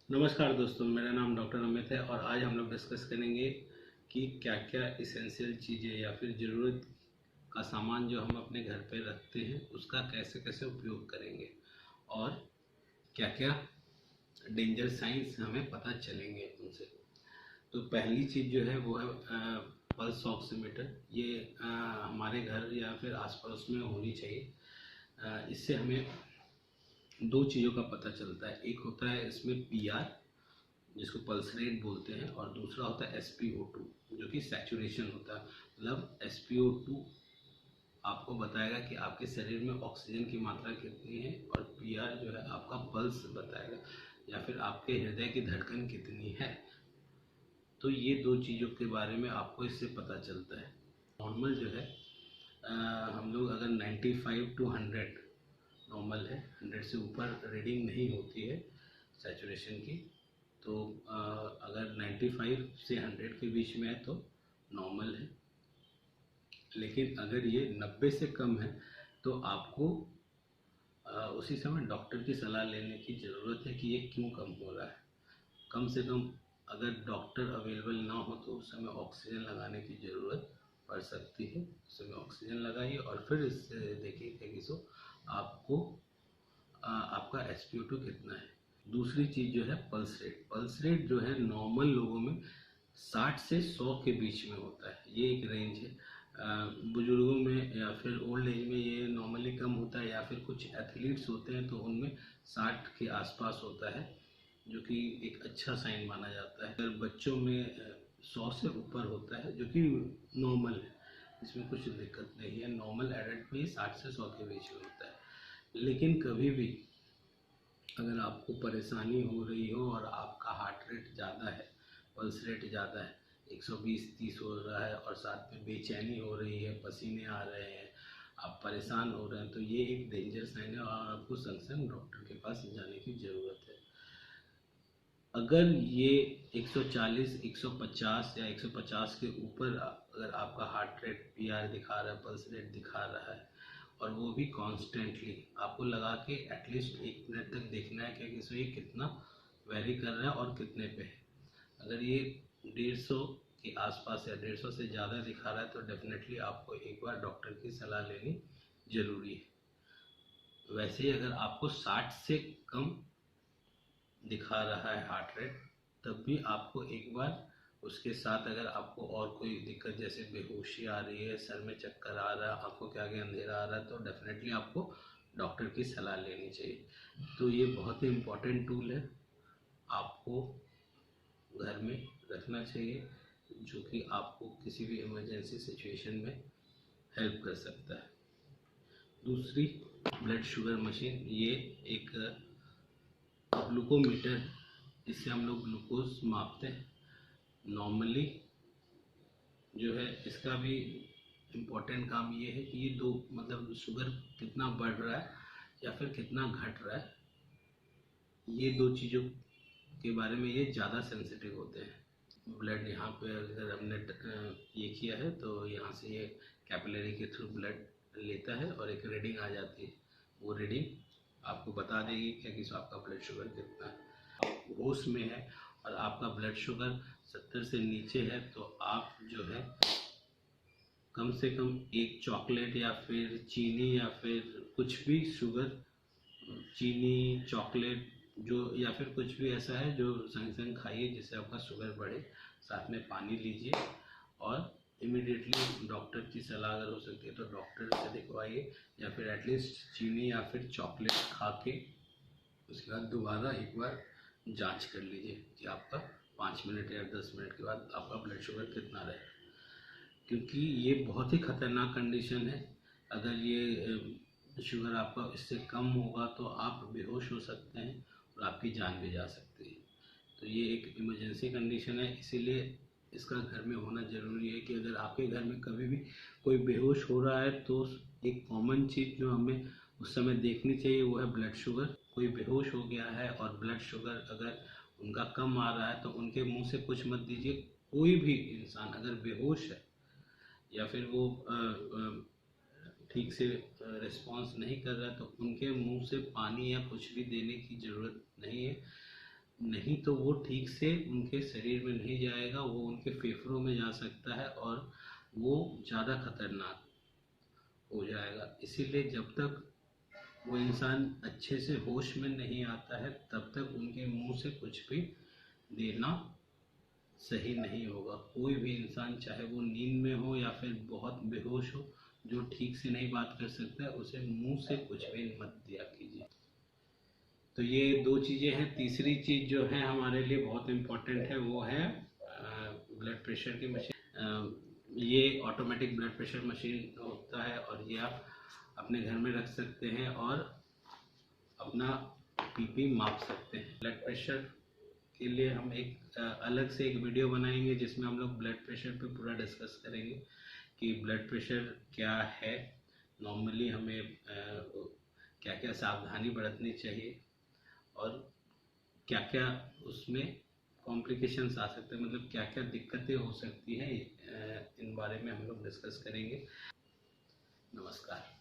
नमस्कार दोस्तों, मेरा नाम डॉक्टर अमित है और आज हम लोग डिस्कस करेंगे कि क्या क्या इसेंशियल चीज़ें या फिर ज़रूरत का सामान जो हम अपने घर पे रखते हैं उसका कैसे कैसे उपयोग करेंगे और क्या क्या डेंजर साइंस हमें पता चलेंगे उनसे। तो पहली चीज़ जो है वो है पल्स ऑक्सीमीटर। ये हमारे घर या फिर आस पड़ोस में होनी चाहिए। इससे हमें दो चीज़ों का पता चलता है। एक होता है इसमें पीआर, जिसको पल्स रेट बोलते हैं, और दूसरा होता है SpO2 जो कि सैचुरेशन होता है। मतलब SpO2 आपको बताएगा कि आपके शरीर में ऑक्सीजन की मात्रा कितनी है और पीआर जो है आपका पल्स बताएगा या फिर आपके हृदय की धड़कन कितनी है। तो ये दो चीज़ों के बारे में आपको इससे पता चलता है। नॉर्मल जो है हम लोग अगर 95 टू 100 नॉर्मल है, 100 से ऊपर रीडिंग नहीं होती है सैचुरेशन की। तो अगर 95 से 100 के बीच में है तो नॉर्मल है। लेकिन अगर ये 90 से कम है तो आपको उसी समय डॉक्टर की सलाह लेने की ज़रूरत है कि ये क्यों कम हो रहा है। कम से कम अगर डॉक्टर अवेलेबल ना हो तो उस समय ऑक्सीजन लगाने की ज़रूरत पड़ सकती है। उस समय ऑक्सीजन लगाइए और फिर इससे देखिए कि सो आपको आपका SpO2 कितना है। दूसरी चीज़ जो है पल्स रेट। पल्स रेट जो है नॉर्मल लोगों में 60 से 100 के बीच में होता है। ये एक रेंज है। बुजुर्गों में या फिर ओल्ड एज में ये नॉर्मली कम होता है, या फिर कुछ एथलीट्स होते हैं तो उनमें 60 के आसपास होता है, जो कि एक अच्छा साइन माना जाता है। अगर बच्चों में 100 से ऊपर होता है जो कि नॉर्मल है, इसमें कुछ दिक्कत नहीं है। नॉर्मल एडल्ट में 60 से 100 के बीच में होता है। लेकिन कभी भी अगर आपको परेशानी हो रही हो और आपका हार्ट रेट ज़्यादा है, पल्स रेट ज़्यादा है, 120-30 हो रहा है और साथ में बेचैनी हो रही है, पसीने आ रहे हैं, आप परेशान हो रहे हैं, तो ये एक डेंजर साइन है और आपको संग संग डॉक्टर के पास जाने की ज़रूरत है। अगर ये 140, 150 या 150 के ऊपर अगर आपका हार्ट रेट पीआर दिखा रहा है, पल्स रेट दिखा रहा है, और वो भी कॉन्स्टेंटली, आपको लगा के एटलीस्ट 1 मिनट तक देखना है कि इसमें ये कितना वेरी कर रहा है और कितने पे है। अगर ये 150 के आसपास या 150 से ज़्यादा दिखा रहा है तो डेफिनेटली आपको एक बार डॉक्टर की सलाह लेनी ज़रूरी है। वैसे ही अगर आपको 60 से कम दिखा रहा है हार्ट रेट, तब भी आपको एक बार उसके साथ अगर आपको और कोई दिक्कत जैसे बेहोशी आ रही है, सर में चक्कर आ रहा है, आंखों के आगे अंधेरा आ रहा है, तो डेफिनेटली आपको डॉक्टर की सलाह लेनी चाहिए। तो ये बहुत ही इम्पोर्टेंट टूल है, आपको घर में रखना चाहिए, जो कि आपको किसी भी इमरजेंसी सिचुएशन में हेल्प कर सकता है। दूसरी, ब्लड शुगर मशीन। ये एक ग्लूकोमीटर, इससे हम लोग ग्लूकोज मापते हैं। नॉर्मली जो है इसका भी इम्पोर्टेंट काम ये है कि ये दो, मतलब शुगर कितना बढ़ रहा है या फिर कितना घट रहा है, ये दो चीज़ों के बारे में ये ज़्यादा सेंसिटिव होते हैं। ब्लड यहाँ पे अगर हमने ये किया है तो यहाँ से ये कैपिलरी के थ्रू ब्लड लेता है और एक रीडिंग आ जाती है। वो रीडिंग आपको बता देगी कि आपका ब्लड शुगर कितना है। आप होश में है और आपका ब्लड शुगर 70 से नीचे है तो आप जो है कम से कम एक चॉकलेट या फिर चीनी या फिर कुछ भी शुगर, चीनी, चॉकलेट जो, या फिर कुछ भी ऐसा है जो संग संग खाइए जिससे आपका शुगर बढ़े। साथ में पानी लीजिए और इमिडिएटली डॉक्टर की सलाह अगर हो सकती है तो डॉक्टर से दिखवाइए, या फिर एटलीस्ट चीनी या फिर चॉकलेट खा के उसके बाद दोबारा एक बार जांच कर लीजिए कि आपका 5 मिनट या 10 मिनट के बाद आपका ब्लड शुगर कितना रहे, क्योंकि ये बहुत ही खतरनाक कंडीशन है। अगर ये शुगर आपका इससे कम होगा तो आप बेहोश हो सकते हैं और आपकी जान भी जा सकती है। तो ये एक इमरजेंसी कंडीशन है, इसीलिए इसका घर में होना ज़रूरी है कि अगर आपके घर में कभी भी कोई बेहोश हो रहा है तो एक कॉमन चीज़ जो हमें उस समय देखनी चाहिए वो है ब्लड शुगर। कोई बेहोश हो गया है और ब्लड शुगर अगर उनका कम आ रहा है तो उनके मुंह से कुछ मत दीजिए। कोई भी इंसान अगर बेहोश है या फिर वो ठीक से रिस्पॉन्स नहीं कर रहा है तो उनके मुंह से पानी या कुछ भी देने की ज़रूरत नहीं है। नहीं तो वो ठीक से उनके शरीर में नहीं जाएगा, वो उनके फेफड़ों में जा सकता है और वो ज़्यादा खतरनाक हो जाएगा। इसीलिए जब तक वो इंसान अच्छे से होश में नहीं आता है तब तक उनके मुंह से कुछ भी देना सही नहीं होगा। कोई भी इंसान चाहे वो नींद में हो या फिर बहुत बेहोश हो, जो ठीक से नहीं बात कर सकता है, उसे मुंह से कुछ भी मत दिया कीजिए। तो ये दो चीज़ें हैं। तीसरी चीज़ जो है हमारे लिए बहुत इम्पोर्टेंट है, वो है ब्लड प्रेशर की मशीन। ये ऑटोमेटिक ब्लड प्रेशर मशीन होता है और ये आप अपने घर में रख सकते हैं और अपना बीपी माप सकते हैं। ब्लड प्रेशर के लिए हम एक अलग से एक वीडियो बनाएंगे जिसमें हम लोग ब्लड प्रेशर पे पूरा डिस्कस करेंगे कि ब्लड प्रेशर क्या है, नॉर्मली हमें क्या क्या सावधानी बरतनी चाहिए और क्या क्या उसमें कॉम्प्लिकेशंस आ सकते हैं, मतलब क्या क्या दिक्कतें हो सकती हैं। इन बारे में हम लोग डिस्कस करेंगे। नमस्कार।